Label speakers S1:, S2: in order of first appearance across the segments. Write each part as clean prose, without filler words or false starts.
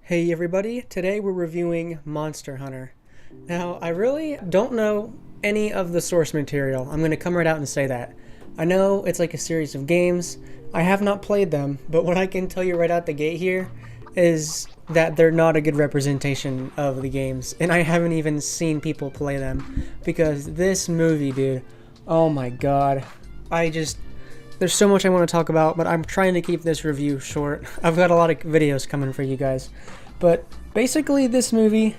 S1: Hey everybody, today we're reviewing Monster Hunter. Now, I really don't know any of the source material. I'm going to come right out and say that. I know it's like a series of games. I have not played them, but what I can tell you right out the gate here is that they're not a good representation of the games, and I haven't even seen people play them, because this movie, dude, oh my god, there's so much I want to talk about, but I'm trying to keep this review short. I've got a lot of videos coming for you guys. But basically this movie,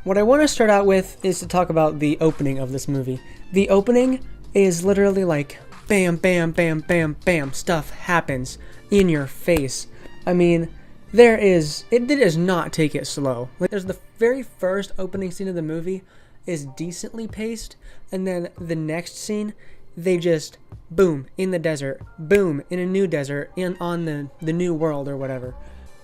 S1: what I want to start out with is to talk about the opening of this movie. The opening is literally like bam, bam, bam, bam, bam, stuff happens in your face. I mean, it does not take it slow. Like, there's the very first opening scene of the movie is decently paced, and then the next scene, they just boom in the desert, boom in a new desert, on the new world or whatever.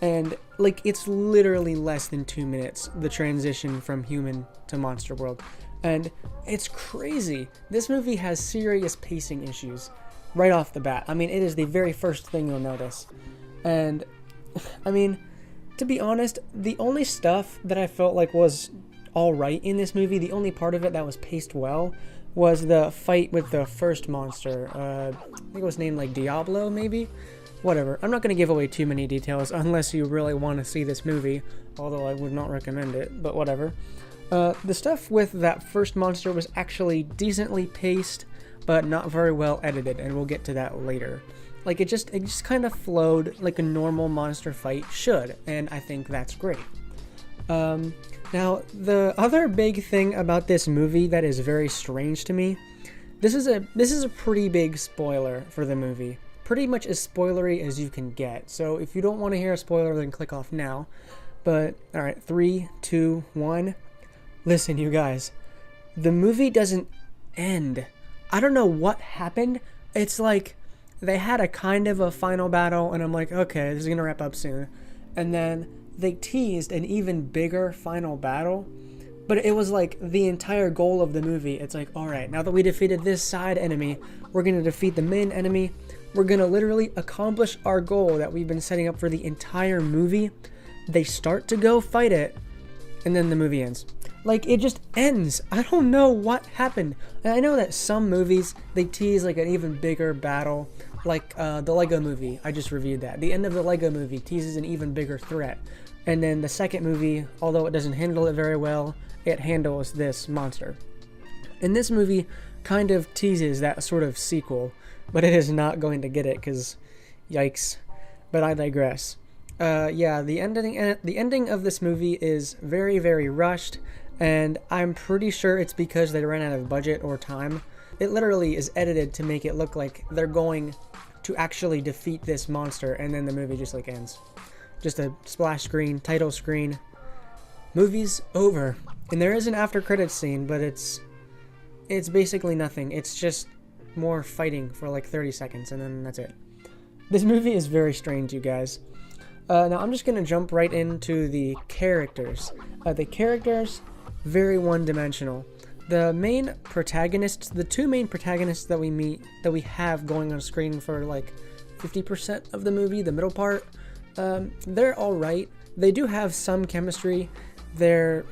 S1: And like, it's literally less than 2 minutes, the transition from human to monster world. And it's crazy. This movie has serious pacing issues right off the bat. I mean, it is the very first thing you'll notice. And I mean, to be honest, the only stuff that I felt like was alright in this movie, the only part of it that was paced well, was the fight with the first monster. I think it was named like Diablo, maybe? Whatever. I'm not going to give away too many details unless you really want to see this movie, although I would not recommend it, but whatever. The stuff with that first monster was actually decently paced, but not very well edited, and we'll get to that later. Like, it just kind of flowed like a normal monster fight should, and I think that's great. Now, the other big thing about this movie that is very strange to me, this is a pretty big spoiler for the movie. Pretty much as spoilery as you can get. So if you don't want to hear a spoiler, then click off now. But, alright, 3, 2, 1. Listen, you guys. The movie doesn't end. I don't know what happened. It's like they had a kind of a final battle, and I'm like, okay, this is going to wrap up soon. And then they teased an even bigger final battle. But it was like the entire goal of the movie. It's like, alright, now that we defeated this side enemy, we're going to defeat the main enemy. We're going to literally accomplish our goal that we've been setting up for the entire movie. They start to go fight it, and then the movie ends. Like, it just ends. I don't know what happened. And I know that some movies, they tease like an even bigger battle, like the Lego movie. I just reviewed that. The end of the Lego movie teases an even bigger threat. And then the second movie, although it doesn't handle it very well, it handles this monster. And this movie kind of teases that sort of sequel, but it is not going to get it, because yikes. But I digress. Yeah, the ending of this movie is very, very rushed, and I'm pretty sure it's because they ran out of budget or time. It literally is edited to make it look like they're going to actually defeat this monster, and then the movie just like ends. Just a splash screen, title screen. Movie's over. And there is an after credits scene, but it's basically nothing. It's just more fighting for like 30 seconds, and then that's it. This movie is very strange, you guys. Now I'm just gonna jump right into the characters. The characters, very one-dimensional. The main protagonists, the two main protagonists that we meet, that we have going on screen for like 50% of the movie, the middle part, they're alright. They do have some chemistry. They're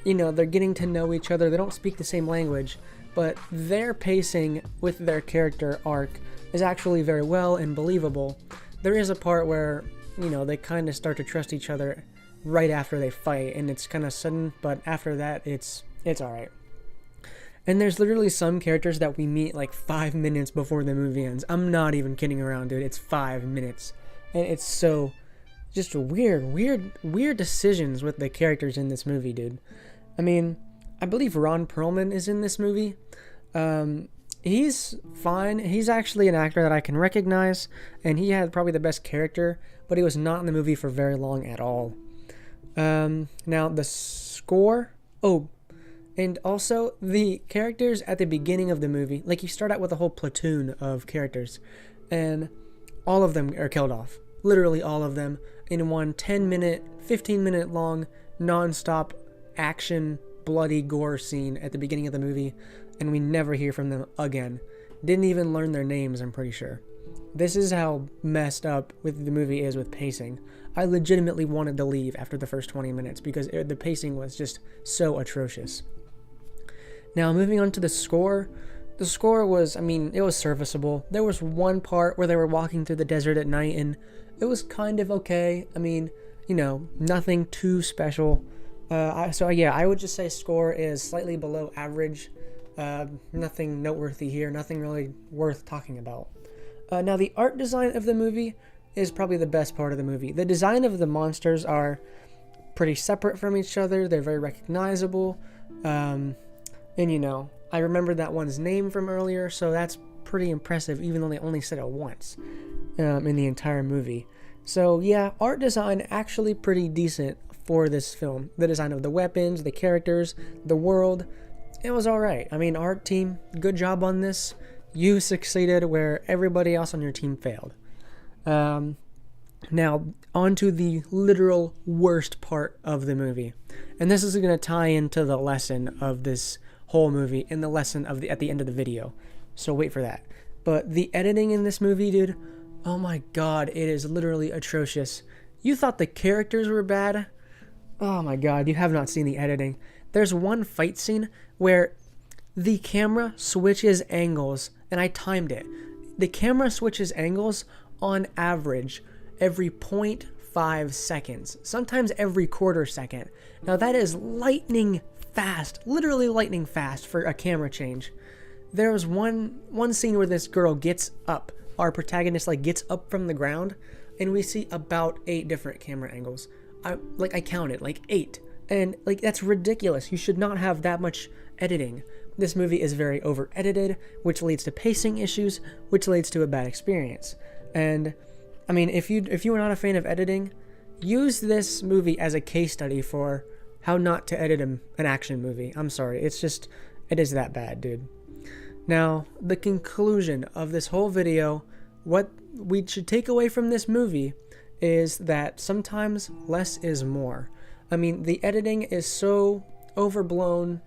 S1: getting to know each other. They don't speak the same language, but their pacing with their character arc is actually very well and believable. There is a part where, they kind of start to trust each other right after they fight, and it's kind of sudden, but after that, it's alright. And there's literally some characters that we meet like 5 minutes before the movie ends. I'm not even kidding around, dude. It's 5 minutes. And it's so just weird decisions with the characters in this movie, dude. I mean, I believe Ron Perlman is in this movie. He's fine. He's actually an actor that I can recognize, and he had probably the best character, but he was not in the movie for very long at all. Now, the score... Oh, and also the characters at the beginning of the movie. Like, you start out with a whole platoon of characters, and all of them are killed off. Literally all of them in one 10-minute, 15-minute long, non-stop action, bloody gore scene at the beginning of the movie, and we never hear from them again. Didn't even learn their names, I'm pretty sure. This is how messed up with the movie is with pacing. I legitimately wanted to leave after the first 20 minutes because the pacing was just so atrocious. Now, moving on to the score. The score was, I mean, it was serviceable. There was one part where they were walking through the desert at night, and it was kind of okay. I mean, you know, nothing too special. So yeah, I would just say score is slightly below average. Nothing noteworthy here, nothing really worth talking about. Now, the art design of the movie is probably the best part of the movie. The design of the monsters are pretty separate from each other. They're very recognizable. And, you know, I remembered that one's name from earlier, so that's pretty impressive, even though they only said it once in the entire movie. So, yeah, art design actually pretty decent for this film. The design of the weapons, the characters, the world, it was alright. I mean, art team, good job on this. You succeeded where everybody else on your team failed. Now, on to the literal worst part of the movie. And this is going to tie into the lesson of this whole movie and the lesson of at the end of the video. So wait for that. But the editing in this movie, dude, oh my god, it is literally atrocious. You thought the characters were bad? Oh my god, you have not seen the editing. There's one fight scene where the camera switches angles, and I timed it. The camera switches angles on average every 0.5 seconds, sometimes every quarter second. Now that is lightning fast, literally lightning fast for a camera change. There was one scene where this girl gets up, our protagonist like gets up from the ground, and we see about 8 different camera angles. I counted like 8, and like that's ridiculous. You should not have that much editing. This movie is very over edited, which leads to pacing issues, which leads to a bad experience. And I mean, if you are not a fan of editing, use this movie as a case study for how not to edit an action movie. I'm sorry, it is that bad, dude. Now, the conclusion of this whole video, what we should take away from this movie is that sometimes less is more. I mean, the editing is so overblown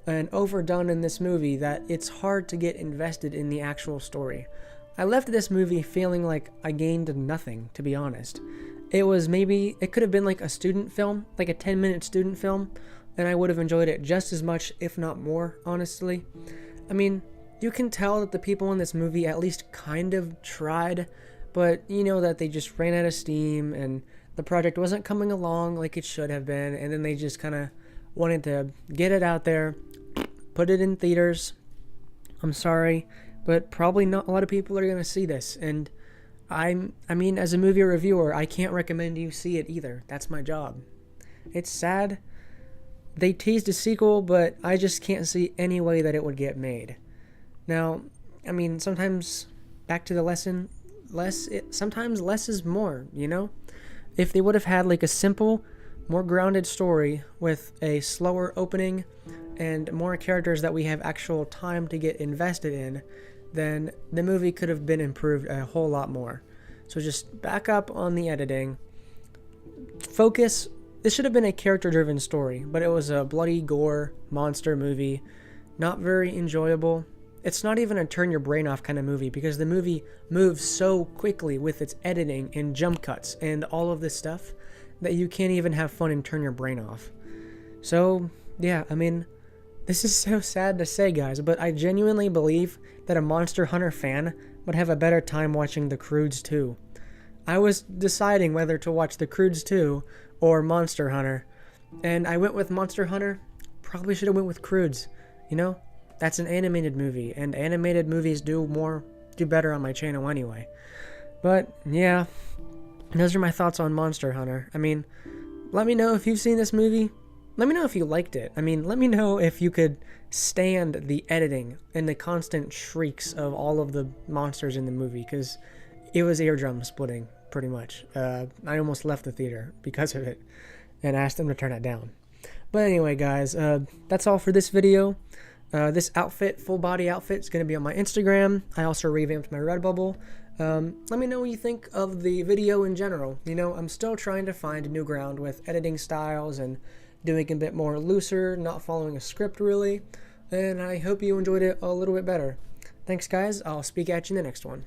S1: and overdone in this movie that it's hard to get invested in the actual story. I left this movie feeling like I gained nothing, to be honest. It could have been like a student film, like a 10-minute student film, and I would have enjoyed it just as much, if not more, honestly. I mean, you can tell that the people in this movie at least kind of tried, but you know that they just ran out of steam and the project wasn't coming along like it should have been, and then they just kind of wanted to get it out there, put it in theaters. I'm sorry, but probably not a lot of people are going to see this, and I mean, as a movie reviewer, I can't recommend you see it either. That's my job. It's sad. They teased a sequel, but I just can't see any way that it would get made. Now, I mean, sometimes, back to the lesson, sometimes less is more, you know? If they would have had like a simple, more grounded story with a slower opening and more characters that we have actual time to get invested in, then the movie could have been improved a whole lot more. So just back up on the editing. Focus. This should have been a character-driven story, but it was a bloody gore monster movie. Not very enjoyable. It's not even a turn your brain off kind of movie because the movie moves so quickly with its editing and jump cuts and all of this stuff that you can't even have fun and turn your brain off. So, yeah, I mean, this is so sad to say, guys, but I genuinely believe that a Monster Hunter fan would have a better time watching The Croods 2. I was deciding whether to watch The Croods 2 or Monster Hunter, and I went with Monster Hunter. Probably should have went with Croods, you know? That's an animated movie, and animated movies do better on my channel anyway. But, yeah, those are my thoughts on Monster Hunter. I mean, let me know if you've seen this movie. Let me know if you liked it. I mean, let me know if you could stand the editing and the constant shrieks of all of the monsters in the movie, because it was eardrum splitting, pretty much. I almost left the theater because of it and asked them to turn it down. But anyway, guys, that's all for this video. This outfit, full body outfit, is going to be on my Instagram. I also revamped my Redbubble. Let me know what you think of the video in general. You know, I'm still trying to find new ground with editing styles and doing a bit more looser, not following a script really. And I hope you enjoyed it a little bit better. Thanks, guys. I'll speak at you in the next one.